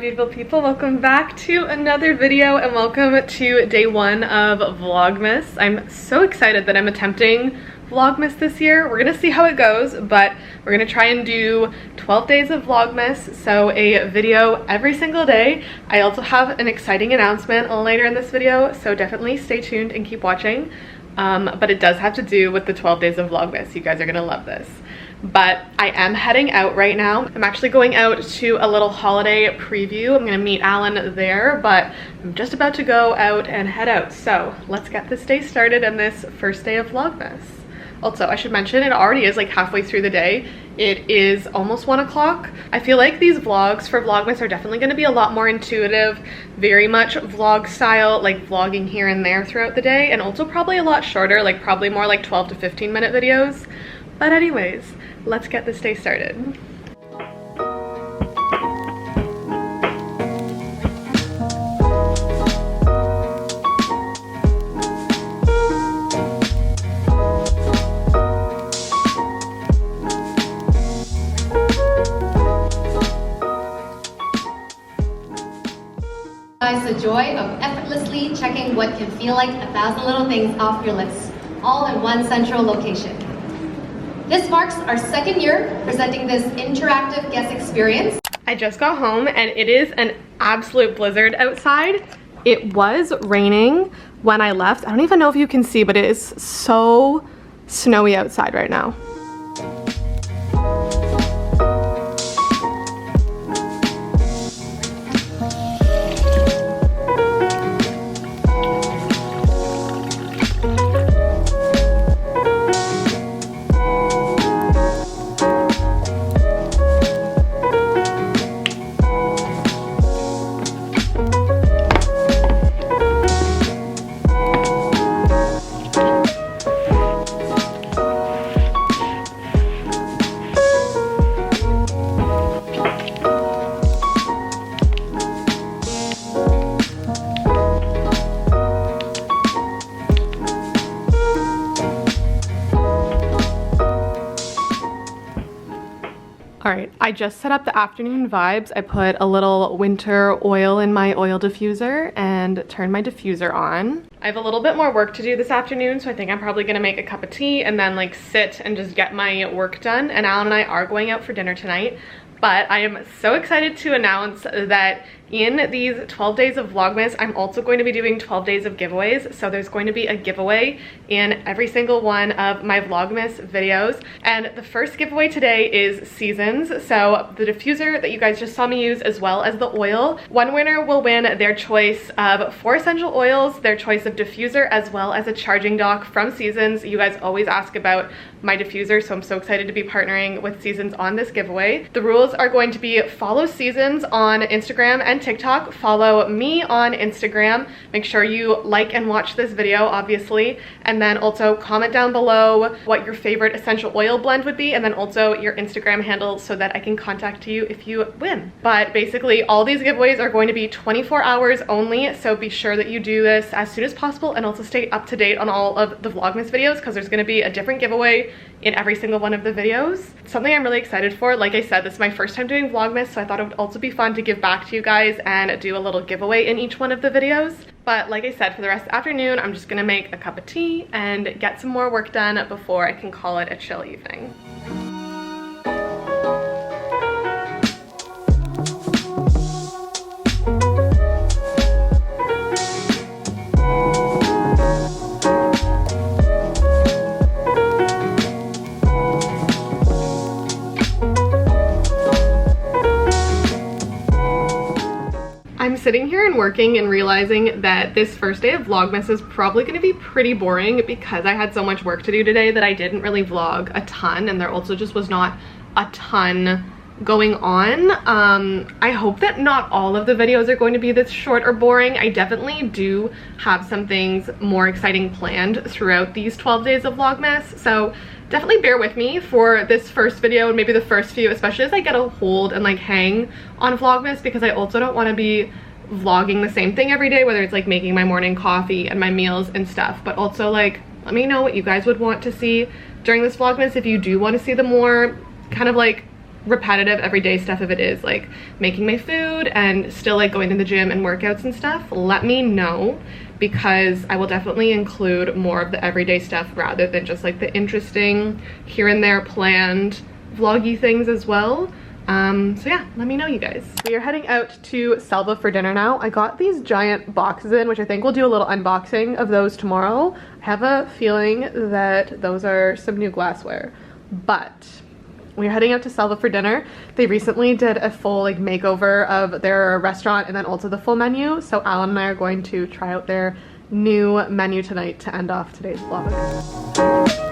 beautiful people, welcome back to another video and welcome to day one of Vlogmas. I'm so excited that I'm attempting Vlogmas this year. We're gonna see how it goes, but we're gonna try and do 12 days of Vlogmas, so a video every single day. I also have an exciting announcement later in this video, so definitely stay tuned and keep watching. But it does have to do with the 12 days of Vlogmas. You guys are gonna love this. But I am heading out right now. I'm actually going out to a little holiday preview. I'm gonna meet Alan there, but I'm just about to go out and head out. So let's get this day started and this first day of Vlogmas. Also, I should mention it already is like halfway through the day. It is almost 1 o'clock. I feel like these vlogs for Vlogmas are definitely gonna be a lot more intuitive, very much vlog style, like vlogging here and there throughout the day, and also probably a lot shorter, like probably more like 12 to 15 minute videos. But anyways, let's get this day started. The joy of effortlessly checking what can feel like 1,000 little things off your list, all in one central location. This marks our second year presenting this interactive guest experience. I just got home and it is an absolute blizzard outside. It was raining when I left. I don't even know if you can see, but it is so snowy outside right now. Alright, I just set up the afternoon vibes. I put a little winter oil in my oil diffuser and turned my diffuser on. I have a little bit more work to do this afternoon, so I think I'm probably gonna make a cup of tea and then like sit and just get my work done. And Alan and I are going out for dinner tonight. But I am so excited to announce that in these 12 days of Vlogmas, I'm also going to be doing 12 days of giveaways. So there's going to be a giveaway in every single one of my Vlogmas videos. And the first giveaway today is seasons. So the diffuser that you guys just saw me use, as well as the oil. One winner will win their choice of 4 essential oils, their choice of diffuser, as well as a charging dock from Seasons. You guys always ask about my diffuser, so I'm so excited to be partnering with Seasons on this giveaway. The rules are going to be follow Seasons on Instagram and TikTok, follow me on Instagram, make sure you like and watch this video obviously, and then also comment down below what your favorite essential oil blend would be, and then also your Instagram handle so that I can contact you if you win. But basically all these giveaways are going to be 24 hours only, so be sure that you do this as soon as possible and also stay up to date on all of the Vlogmas videos, because there's going to be a different giveaway in every single one of the videos. Something I'm really excited for. Like I said, this is my first time doing Vlogmas, so I thought it would also be fun to give back to you guys and do a little giveaway in each one of the videos. But like I said, for the rest of the afternoon, I'm just gonna make a cup of tea and get some more work done before I can call it a chill evening. I'm sitting here and working and realizing that this first day of Vlogmas is probably going to be pretty boring because I had so much work to do today that I didn't really vlog a ton, and there also just was not a ton going on. I hope that not all of the videos are going to be this short or boring. I definitely do have some things more exciting planned throughout these 12 days of Vlogmas, so definitely bear with me for this first video and maybe the first few, especially as I get a hold and like hang on Vlogmas, because I also don't want to be vlogging the same thing every day, whether it's like making my morning coffee and my meals and stuff. But also, like, let me know what you guys would want to see during this Vlogmas if you do want to see the more kind of like repetitive everyday stuff, if it is like making my food and still like going to the gym and workouts and stuff, let me know, because I will definitely include more of the everyday stuff rather than just like the interesting here and there planned vloggy things as well. So yeah, let me know, you guys. We are heading out to Selva for dinner now. I got these giant boxes in, which I think we'll do a little unboxing of those tomorrow. I have a feeling that those are some new glassware, but we're heading out to Selva for dinner. They recently did a full like makeover of their restaurant and then also the full menu. So Alan and I are going to try out their new menu tonight to end off today's vlog.